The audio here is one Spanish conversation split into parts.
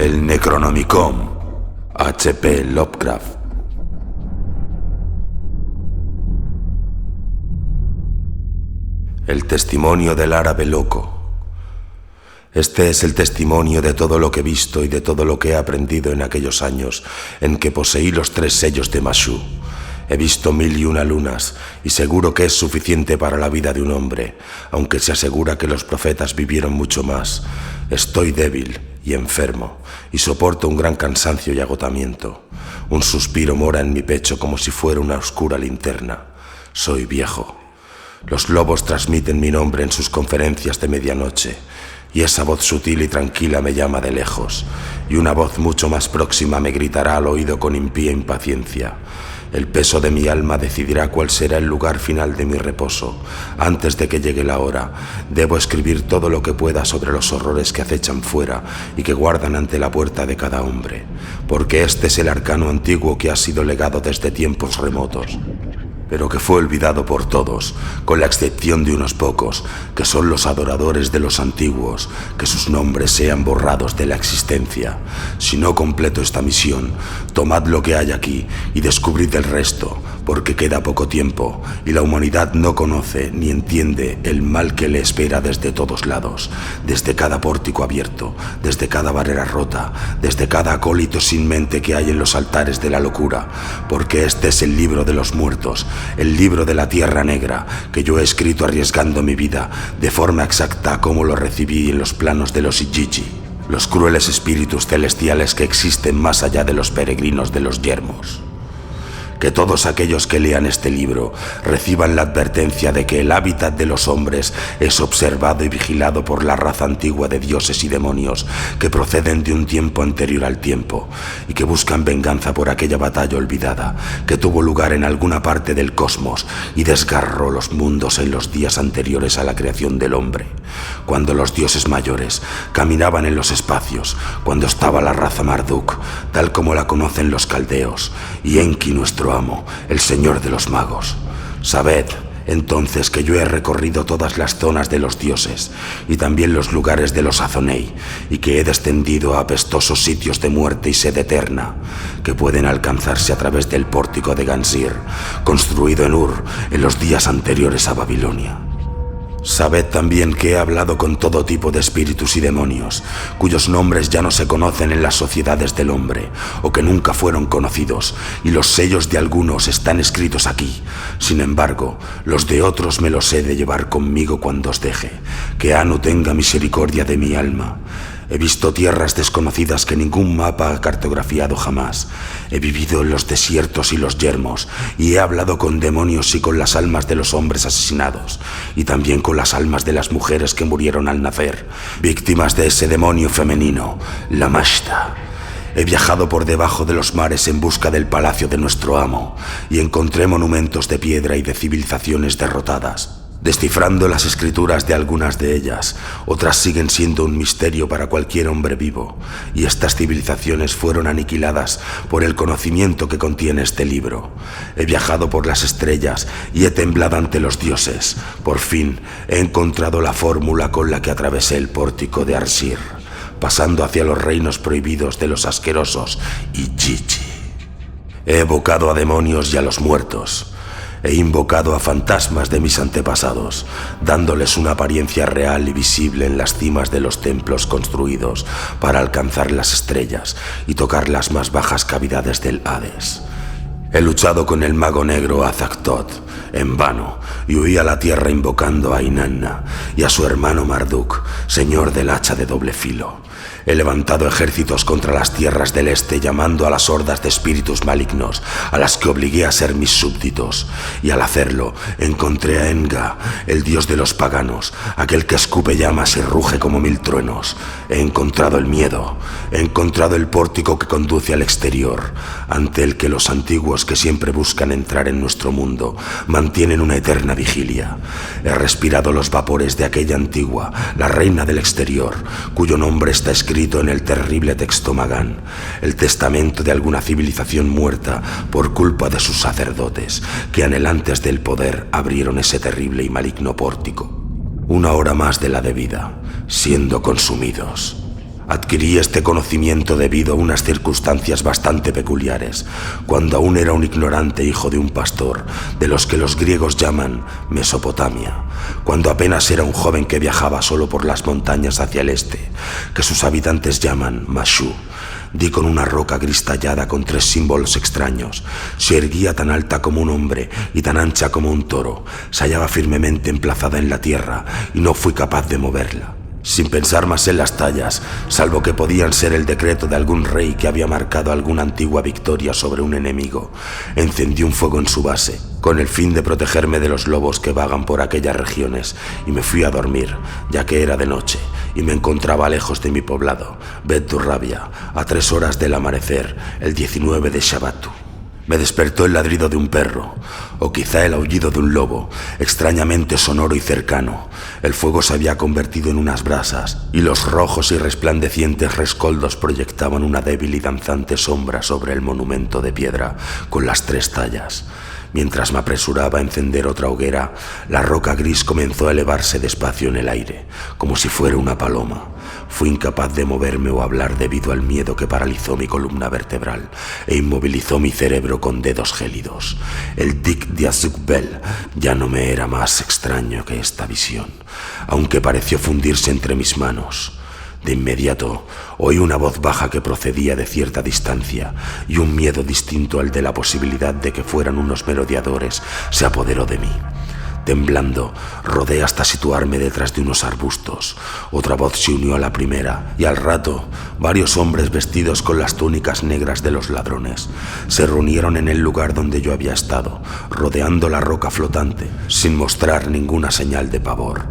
El Necronomicon, H.P. Lovecraft. El testimonio del árabe loco. Este es el testimonio de todo lo que he visto y de todo lo que he aprendido en aquellos años en que poseí los 3 sellos de Mashu. He visto 1001 lunas y seguro que es suficiente para la vida de un hombre, aunque se asegura que los profetas vivieron mucho más. Estoy débil y enfermo y soporto un gran cansancio y agotamiento. Un suspiro mora en mi pecho como si fuera una oscura linterna. Soy viejo. Los lobos transmiten mi nombre en sus conferencias de medianoche, y esa voz sutil y tranquila me llama de lejos, y una voz mucho más próxima me gritará al oído con impía impaciencia. El peso de mi alma decidirá cuál será el lugar final de mi reposo. Antes de que llegue la hora, debo escribir todo lo que pueda sobre los horrores que acechan fuera y que guardan ante la puerta de cada hombre, porque este es el arcano antiguo que ha sido legado desde tiempos remotos, pero que fue olvidado por todos, con la excepción de unos pocos, que son los adoradores de los antiguos, que sus nombres sean borrados de la existencia. Si no completo esta misión, tomad lo que hay aquí y descubrid el resto, porque queda poco tiempo, y la humanidad no conoce ni entiende el mal que le espera desde todos lados, desde cada pórtico abierto, desde cada barrera rota, desde cada acólito sin mente que hay en los altares de la locura, porque este es el libro de los muertos, el libro de la Tierra Negra, que yo he escrito arriesgando mi vida, de forma exacta como lo recibí en los planos de los Ijiji, los crueles espíritus celestiales que existen más allá de los peregrinos de los yermos. Que todos aquellos que lean este libro reciban la advertencia de que el hábitat de los hombres es observado y vigilado por la raza antigua de dioses y demonios que proceden de un tiempo anterior al tiempo y que buscan venganza por aquella batalla olvidada que tuvo lugar en alguna parte del cosmos y desgarró los mundos en los días anteriores a la creación del hombre, cuando los dioses mayores caminaban en los espacios, cuando estaba la raza Marduk, tal como la conocen los caldeos, y Enki, nuestro amo, el señor de los magos. Sabed, entonces, que yo he recorrido todas las zonas de los dioses y también los lugares de los Azonei, y que he descendido a apestosos sitios de muerte y sed eterna, que pueden alcanzarse a través del pórtico de Gansir, construido en Ur en los días anteriores a Babilonia. Sabed también que he hablado con todo tipo de espíritus y demonios, cuyos nombres ya no se conocen en las sociedades del hombre, o que nunca fueron conocidos, y los sellos de algunos están escritos aquí. Sin embargo, los de otros me los he de llevar conmigo cuando os deje. Que Anu tenga misericordia de mi alma. He visto tierras desconocidas que ningún mapa ha cartografiado jamás. He vivido en los desiertos y los yermos, y he hablado con demonios y con las almas de los hombres asesinados, y también con las almas de las mujeres que murieron al nacer, víctimas de ese demonio femenino, la Mashta. He viajado por debajo de los mares en busca del palacio de nuestro amo, y encontré monumentos de piedra y de civilizaciones derrotadas. Descifrando las escrituras de algunas de ellas, otras siguen siendo un misterio para cualquier hombre vivo, y estas civilizaciones fueron aniquiladas por el conocimiento que contiene este libro. He viajado por las estrellas y he temblado ante los dioses. Por fin he encontrado la fórmula con la que atravesé el pórtico de Arsir, pasando hacia los reinos prohibidos de los asquerosos Ijiji. He evocado a demonios y a los muertos. He invocado a fantasmas de mis antepasados, dándoles una apariencia real y visible en las cimas de los templos construidos para alcanzar las estrellas y tocar las más bajas cavidades del Hades. He luchado con el mago negro Azagthoth en vano y huí a la tierra invocando a Inanna y a su hermano Marduk, señor del hacha de doble filo. He levantado ejércitos contra las tierras del este, llamando a las hordas de espíritus malignos, a las que obligué a ser mis súbditos. Y al hacerlo, encontré a Enga, el dios de los paganos, aquel que escupe llamas y ruge como 1000 truenos. He encontrado el miedo, he encontrado el pórtico que conduce al exterior, ante el que los antiguos que siempre buscan entrar en nuestro mundo mantienen una eterna vigilia. He respirado los vapores de aquella antigua, la reina del exterior, cuyo nombre está escrito en el terrible texto Magán, el testamento de alguna civilización muerta por culpa de sus sacerdotes, que anhelantes del poder abrieron ese terrible y maligno pórtico. 1 hora más de la debida, siendo consumidos. Adquirí este conocimiento debido a unas circunstancias bastante peculiares, cuando aún era un ignorante hijo de un pastor, de los que los griegos llaman Mesopotamia, cuando apenas era un joven que viajaba solo por las montañas hacia el este, que sus habitantes llaman Mashu. Di con una roca gris tallada con 3 símbolos extraños. Se erguía tan alta como un hombre y tan ancha como un toro. Se hallaba firmemente emplazada en la tierra y no fui capaz de moverla. Sin pensar más en las tallas, salvo que podían ser el decreto de algún rey que había marcado alguna antigua victoria sobre un enemigo, encendí un fuego en su base, con el fin de protegerme de los lobos que vagan por aquellas regiones, y me fui a dormir, ya que era de noche, y me encontraba lejos de mi poblado, Bet Turrabia, a 3 horas del amanecer, el 19 de Shabbatu. Me despertó el ladrido de un perro, o quizá el aullido de un lobo, extrañamente sonoro y cercano. El fuego se había convertido en unas brasas, y los rojos y resplandecientes rescoldos proyectaban una débil y danzante sombra sobre el monumento de piedra, con las 3 tallas. Mientras me apresuraba a encender otra hoguera, la roca gris comenzó a elevarse despacio en el aire, como si fuera una paloma. Fui incapaz de moverme o hablar debido al miedo que paralizó mi columna vertebral e inmovilizó mi cerebro con dedos gélidos. El Dik de Azuk-Bel ya no me era más extraño que esta visión, aunque pareció fundirse entre mis manos. De inmediato oí una voz baja que procedía de cierta distancia, y un miedo distinto al de la posibilidad de que fueran unos merodeadores se apoderó de mí. Temblando, rodé hasta situarme detrás de unos arbustos. Otra voz se unió a la primera, y al rato, varios hombres vestidos con las túnicas negras de los ladrones se reunieron en el lugar donde yo había estado, rodeando la roca flotante, sin mostrar ninguna señal de pavor.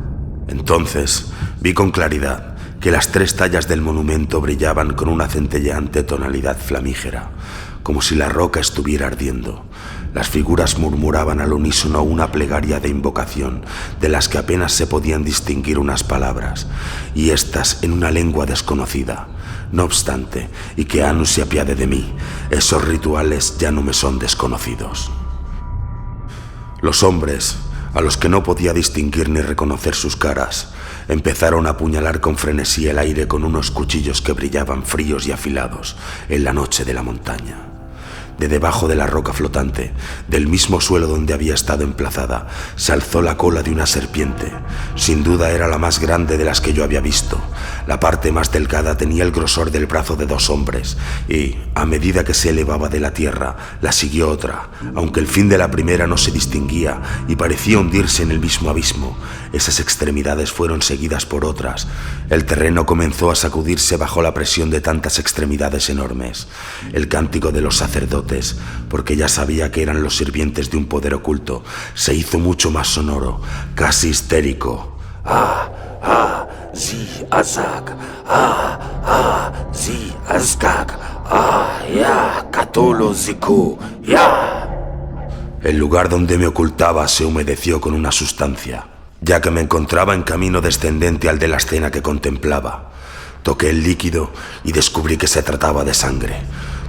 Entonces, vi con claridad que las 3 tallas del monumento brillaban con una centelleante tonalidad flamígera, como si la roca estuviera ardiendo. Las figuras murmuraban al unísono una plegaria de invocación, de las que apenas se podían distinguir unas palabras, y éstas en una lengua desconocida. No obstante, y que Anu se apiade de mí, esos rituales ya no me son desconocidos. Los hombres, a los que no podía distinguir ni reconocer sus caras, empezaron a apuñalar con frenesí el aire con unos cuchillos que brillaban fríos y afilados en la noche de la montaña. De debajo de la roca flotante, del mismo suelo donde había estado emplazada, se alzó la cola de una serpiente. Sin duda era la más grande de las que yo había visto. La parte más delgada tenía el grosor del brazo de 2 hombres, y, a medida que se elevaba de la tierra, la siguió otra, aunque el fin de la primera no se distinguía y parecía hundirse en el mismo abismo. Esas extremidades fueron seguidas por otras. El terreno comenzó a sacudirse bajo la presión de tantas extremidades enormes. El cántico de los sacerdotes, porque ya sabía que eran los sirvientes de un poder oculto, se hizo mucho más sonoro, casi histérico. Zi azak, zi azkak, ya katolo ziku, ya. El lugar donde me ocultaba se humedeció con una sustancia, ya que me encontraba en camino descendente al de la escena que contemplaba. Toqué el líquido y descubrí que se trataba de sangre.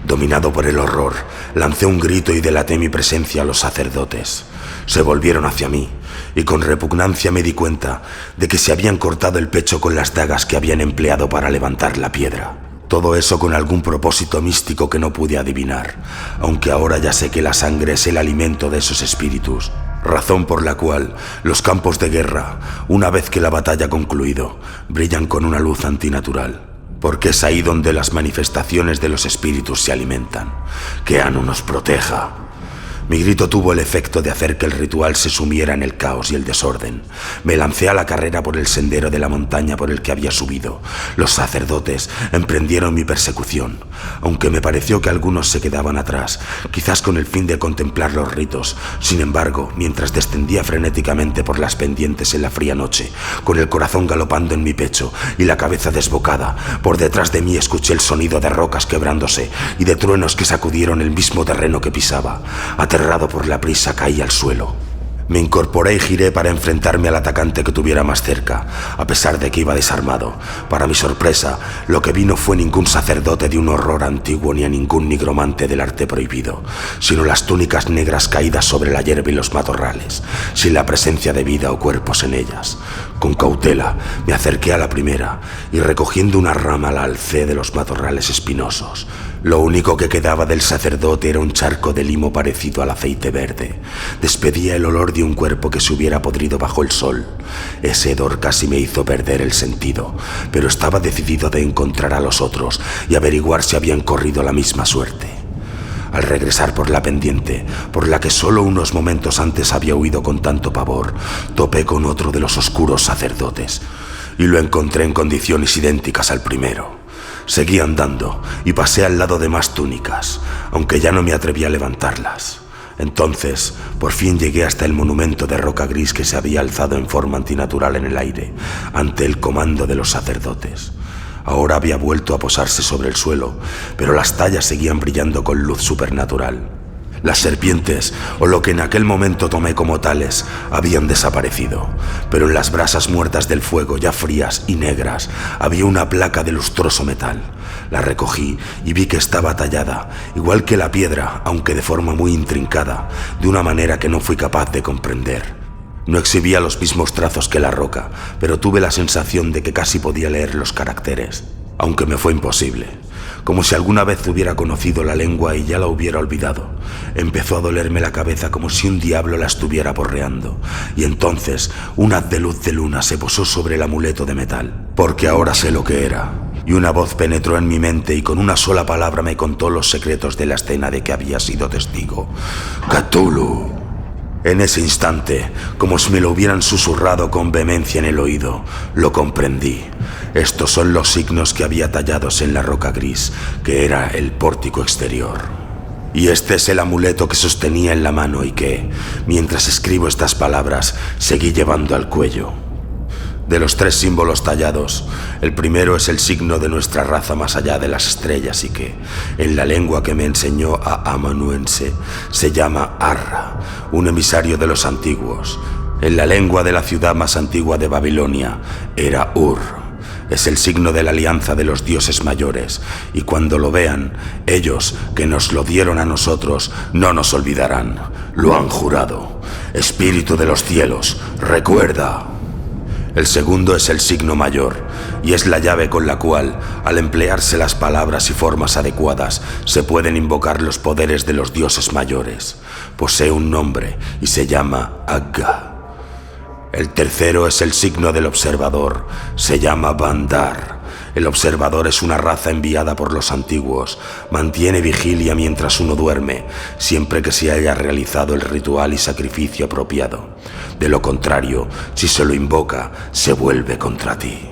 Dominado por el horror, lancé un grito y delaté mi presencia a los sacerdotes. Se volvieron hacia mí, y con repugnancia me di cuenta de que se habían cortado el pecho con las dagas que habían empleado para levantar la piedra. Todo eso con algún propósito místico que no pude adivinar, aunque ahora ya sé que la sangre es el alimento de esos espíritus, razón por la cual los campos de guerra, una vez que la batalla ha concluido, brillan con una luz antinatural. Porque es ahí donde las manifestaciones de los espíritus se alimentan. Que Anu nos proteja. Mi grito tuvo el efecto de hacer que el ritual se sumiera en el caos y el desorden. Me lancé a la carrera por el sendero de la montaña por el que había subido. Los sacerdotes emprendieron mi persecución, aunque me pareció que algunos se quedaban atrás, quizás con el fin de contemplar los ritos. Sin embargo, mientras descendía frenéticamente por las pendientes en la fría noche, con el corazón galopando en mi pecho y la cabeza desbocada, por detrás de mí escuché el sonido de rocas quebrándose y de truenos que sacudieron el mismo terreno que pisaba. Aterrado por la prisa, caí al suelo. Me incorporé y giré para enfrentarme al atacante que tuviera más cerca, a pesar de que iba desarmado. Para mi sorpresa, lo que vi no fue ningún sacerdote de un horror antiguo ni a ningún nigromante del arte prohibido, sino las túnicas negras caídas sobre la hierba y los matorrales, sin la presencia de vida o cuerpos en ellas. Con cautela me acerqué a la primera y recogiendo una rama la alcé de los matorrales espinosos. Lo único que quedaba del sacerdote era un charco de limo parecido al aceite verde. Despedía el olor de un cuerpo que se hubiera podrido bajo el sol. Ese hedor casi me hizo perder el sentido, pero estaba decidido de encontrar a los otros y averiguar si habían corrido la misma suerte. Al regresar por la pendiente, por la que solo unos momentos antes había huido con tanto pavor, topé con otro de los oscuros sacerdotes y lo encontré en condiciones idénticas al primero. Seguí andando y pasé al lado de más túnicas, aunque ya no me atreví a levantarlas. Entonces, por fin llegué hasta el monumento de roca gris que se había alzado en forma antinatural en el aire, ante el comando de los sacerdotes. Ahora había vuelto a posarse sobre el suelo, pero las tallas seguían brillando con luz supernatural. Las serpientes, o lo que en aquel momento tomé como tales, habían desaparecido, pero en las brasas muertas del fuego, ya frías y negras, había una placa de lustroso metal. La recogí y vi que estaba tallada, igual que la piedra, aunque de forma muy intrincada, de una manera que no fui capaz de comprender. No exhibía los mismos trazos que la roca, pero tuve la sensación de que casi podía leer los caracteres, aunque me fue imposible. Como si alguna vez hubiera conocido la lengua y ya la hubiera olvidado. Empezó a dolerme la cabeza como si un diablo la estuviera aporreando, y entonces un haz de luz de luna se posó sobre el amuleto de metal, porque ahora sé lo que era. Y una voz penetró en mi mente y con una sola palabra me contó los secretos de la escena de que había sido testigo. ¡Cthulhu! En ese instante, como si me lo hubieran susurrado con vehemencia en el oído, lo comprendí. Estos son los signos que había tallados en la roca gris, que era el pórtico exterior. Y este es el amuleto que sostenía en la mano y que, mientras escribo estas palabras, seguí llevando al cuello. De los 3 símbolos tallados, el primero es el signo de nuestra raza más allá de las estrellas y que, en la lengua que me enseñó a amanuense, se llama Arra, un emisario de los antiguos. En la lengua de la ciudad más antigua de Babilonia, era Ur. Es el signo de la alianza de los dioses mayores, y cuando lo vean, ellos, que nos lo dieron a nosotros, no nos olvidarán. Lo han jurado. Espíritu de los cielos, recuerda. El segundo es el signo mayor, y es la llave con la cual, al emplearse las palabras y formas adecuadas, se pueden invocar los poderes de los dioses mayores. Posee un nombre y se llama Agga. El tercero es el signo del observador, se llama Bandar. El observador es una raza enviada por los antiguos. Mantiene vigilia mientras uno duerme, siempre que se haya realizado el ritual y sacrificio apropiado. De lo contrario, si se lo invoca, se vuelve contra ti.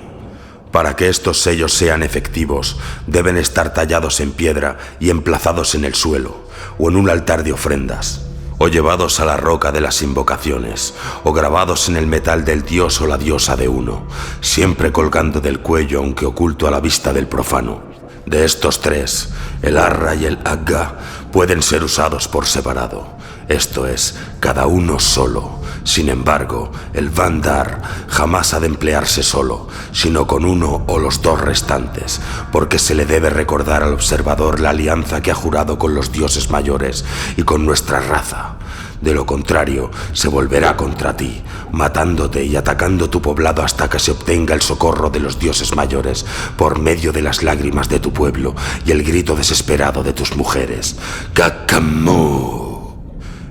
Para que estos sellos sean efectivos, deben estar tallados en piedra y emplazados en el suelo, o en un altar de ofrendas, o llevados a la roca de las invocaciones, o grabados en el metal del dios o la diosa de uno, siempre colgando del cuello aunque oculto a la vista del profano. De estos 3, el Arra y el Agga pueden ser usados por separado, esto es, cada uno solo. Sin embargo, el Bandar jamás ha de emplearse solo, sino con uno o los 2 restantes, porque se le debe recordar al observador la alianza que ha jurado con los dioses mayores y con nuestra raza. De lo contrario, se volverá contra ti, matándote y atacando tu poblado hasta que se obtenga el socorro de los dioses mayores por medio de las lágrimas de tu pueblo y el grito desesperado de tus mujeres. ¡Cacamú!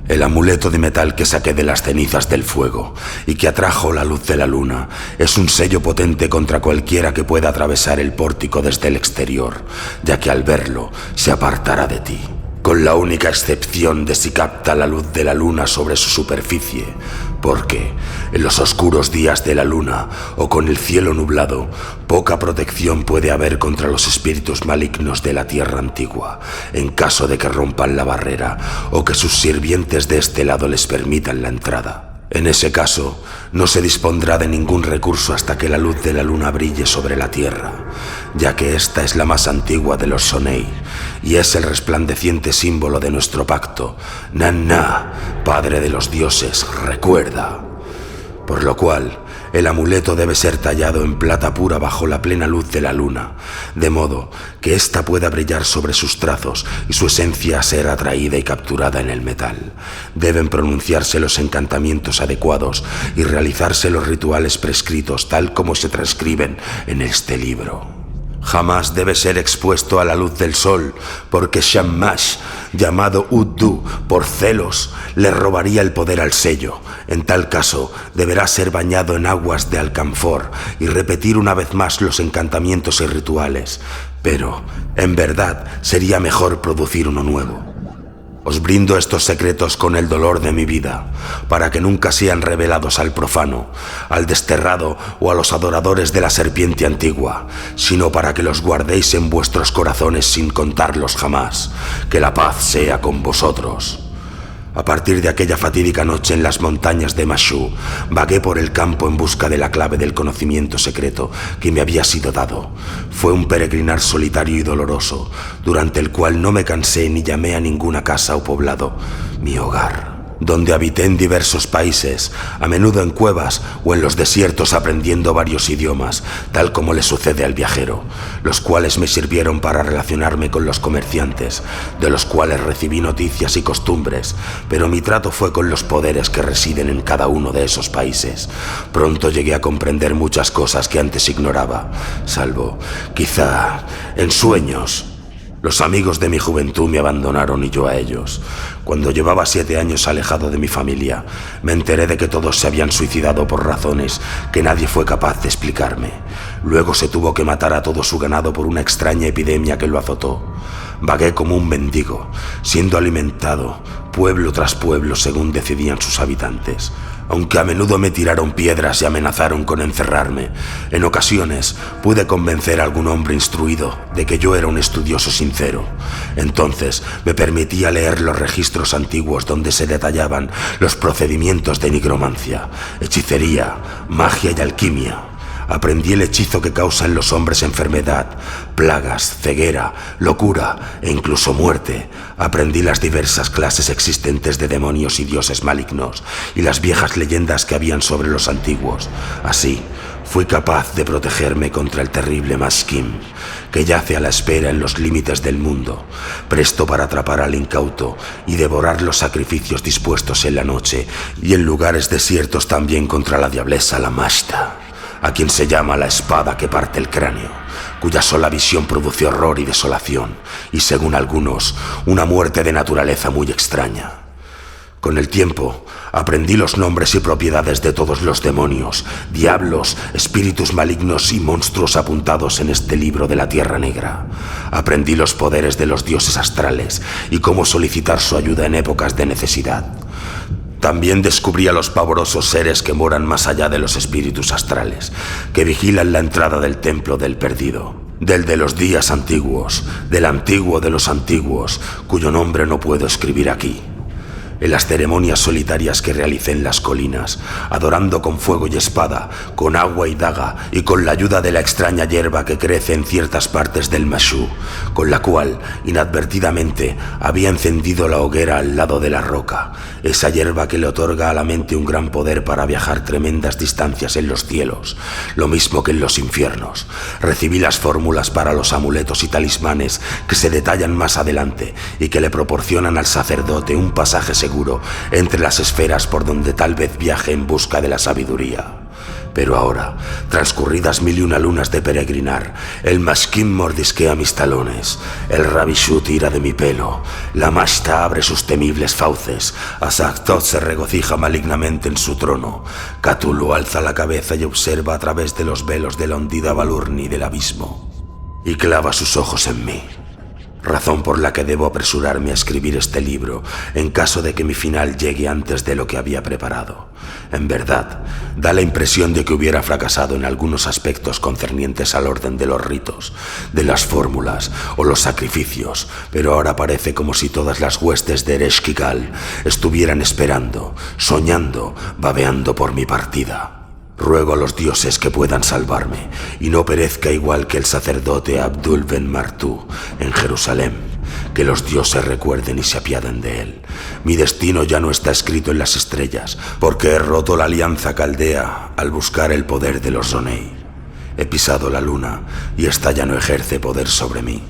El amuleto de metal que saqué de las cenizas del fuego y que atrajo la luz de la luna es un sello potente contra cualquiera que pueda atravesar el pórtico desde el exterior, ya que al verlo se apartará de ti, con la única excepción de si capta la luz de la luna sobre su superficie, porque en los oscuros días de la luna o con el cielo nublado, poca protección puede haber contra los espíritus malignos de la tierra antigua, en caso de que rompan la barrera o que sus sirvientes de este lado les permitan la entrada. En ese caso, no se dispondrá de ningún recurso hasta que la luz de la luna brille sobre la tierra, ya que esta es la más antigua de los Sonei y es el resplandeciente símbolo de nuestro pacto. Nanna, padre de los dioses, recuerda. Por lo cual, El amuleto debe ser tallado en plata pura bajo la plena luz de la luna, de modo que ésta pueda brillar sobre sus trazos y su esencia ser atraída y capturada en el metal. Deben pronunciarse los encantamientos adecuados y realizarse los rituales prescritos tal como se transcriben en este libro. Jamás debe ser expuesto a la luz del sol, porque Shamash, llamado Uddu por celos, le robaría el poder al sello. En tal caso, deberá ser bañado en aguas de alcanfor y repetir una vez más los encantamientos y rituales. Pero, en verdad, sería mejor producir uno nuevo. Os brindo estos secretos con el dolor de mi vida, para que nunca sean revelados al profano, al desterrado o a los adoradores de la serpiente antigua, sino para que los guardéis en vuestros corazones sin contarlos jamás. Que la paz sea con vosotros. A partir de aquella fatídica noche en las montañas de Mashu, vagué por el campo en busca de la clave del conocimiento secreto que me había sido dado. Fue un peregrinar solitario y doloroso, durante el cual no me cansé ni llamé a ninguna casa o poblado mi hogar, donde habité en diversos países, a menudo en cuevas o en los desiertos aprendiendo varios idiomas, tal como le sucede al viajero, los cuales me sirvieron para relacionarme con los comerciantes, de los cuales recibí noticias y costumbres, pero mi trato fue con los poderes que residen en cada uno de esos países. Pronto llegué a comprender muchas cosas que antes ignoraba, salvo, quizá, en sueños. Los amigos de mi juventud me abandonaron y yo a ellos. Cuando llevaba 7 años alejado de mi familia, me enteré de que todos se habían suicidado por razones que nadie fue capaz de explicarme. Luego se tuvo que matar a todo su ganado por una extraña epidemia que lo azotó. Vagué como un mendigo, siendo alimentado pueblo tras pueblo según decidían sus habitantes. Aunque a menudo me tiraron piedras y amenazaron con encerrarme, en ocasiones pude convencer a algún hombre instruido de que yo era un estudioso sincero. Entonces me permitía leer los registros antiguos donde se detallaban los procedimientos de nigromancia, hechicería, magia y alquimia. Aprendí el hechizo que causa en los hombres enfermedad, plagas, ceguera, locura e incluso muerte. Aprendí las diversas clases existentes de demonios y dioses malignos y las viejas leyendas que habían sobre los antiguos. Así, fui capaz de protegerme contra el terrible Mashkim, que yace a la espera en los límites del mundo, presto para atrapar al incauto y devorar los sacrificios dispuestos en la noche y en lugares desiertos también contra la diablesa Lamashta, a quien se llama la espada que parte el cráneo, cuya sola visión produce horror y desolación, y según algunos, una muerte de naturaleza muy extraña. Con el tiempo, aprendí los nombres y propiedades de todos los demonios, diablos, espíritus malignos y monstruos apuntados en este libro de la Tierra Negra. Aprendí los poderes de los dioses astrales y cómo solicitar su ayuda en épocas de necesidad. También descubrí a los pavorosos seres que moran más allá de los espíritus astrales, que vigilan la entrada del templo del perdido, del de los días antiguos, del antiguo de los antiguos, cuyo nombre no puedo escribir aquí. En las ceremonias solitarias que realicé en las colinas, adorando con fuego y espada, con agua y daga y con la ayuda de la extraña hierba que crece en ciertas partes del Mashu, con la cual, inadvertidamente, había encendido la hoguera al lado de la roca, esa hierba que le otorga a la mente un gran poder para viajar tremendas distancias en los cielos, lo mismo que en los infiernos. Recibí las fórmulas para los amuletos y talismanes que se detallan más adelante y que le proporcionan al sacerdote un pasaje seguro entre las esferas por donde tal vez viaje en busca de la sabiduría. Pero ahora, transcurridas 1001 lunas de peregrinar, el Mashkim mordisquea mis talones, el Rabishu tira de mi pelo, la Mashta abre sus temibles fauces, Azag-Thot se regocija malignamente en su trono, Cthulhu alza la cabeza y observa a través de los velos de la hundida Balurni del abismo, y clava sus ojos en mí. Razón por la que debo apresurarme a escribir este libro en caso de que mi final llegue antes de lo que había preparado. En verdad, da la impresión de que hubiera fracasado en algunos aspectos concernientes al orden de los ritos, de las fórmulas o los sacrificios, pero ahora parece como si todas las huestes de Ereshkigal estuvieran esperando, soñando, babeando por mi partida. Ruego a los dioses que puedan salvarme y no perezca igual que el sacerdote Abdul Ben Martú en Jerusalén, que los dioses recuerden y se apiaden de él. Mi destino ya no está escrito en las estrellas, porque he roto la alianza caldea al buscar el poder de los Ronei. He pisado la luna y esta ya no ejerce poder sobre mí.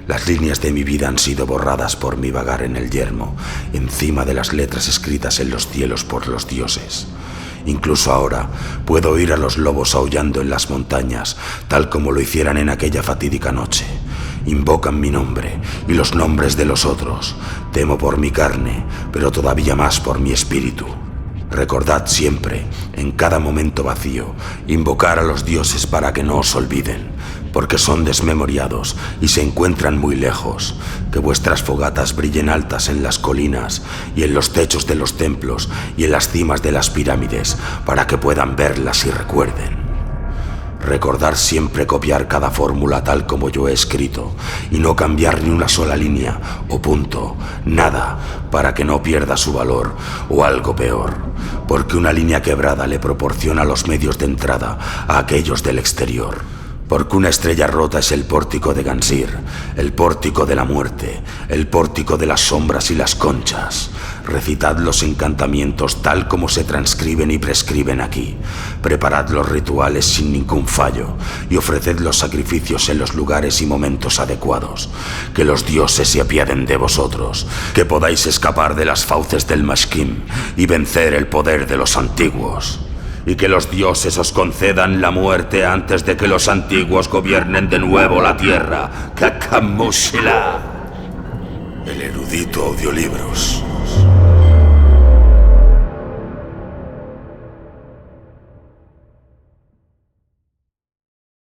Las líneas de mi vida han sido borradas por mi vagar en el yermo, encima de las letras escritas en los cielos por los dioses. Incluso ahora puedo oír a los lobos aullando en las montañas, tal como lo hicieran en aquella fatídica noche. Invocan mi nombre y los nombres de los otros. Temo por mi carne, pero todavía más por mi espíritu. Recordad siempre, en cada momento vacío, invocar a los dioses para que no os olviden, porque son desmemoriados y se encuentran muy lejos. Que vuestras fogatas brillen altas en las colinas y en los techos de los templos y en las cimas de las pirámides, para que puedan verlas y recuerden. Recordar siempre copiar cada fórmula tal como yo he escrito y no cambiar ni una sola línea o punto, nada, para que no pierda su valor o algo peor, porque una línea quebrada le proporciona los medios de entrada a aquellos del exterior. Porque una estrella rota es el pórtico de Gansir, el pórtico de la muerte, el pórtico de las sombras y las conchas. Recitad los encantamientos tal como se transcriben y prescriben aquí. Preparad los rituales sin ningún fallo y ofreced los sacrificios en los lugares y momentos adecuados. Que los dioses se apiaden de vosotros, que podáis escapar de las fauces del Mashkim y vencer el poder de los antiguos. Y que los dioses os concedan la muerte antes de que los antiguos gobiernen de nuevo la tierra. Kakamushila. El erudito audiolibros.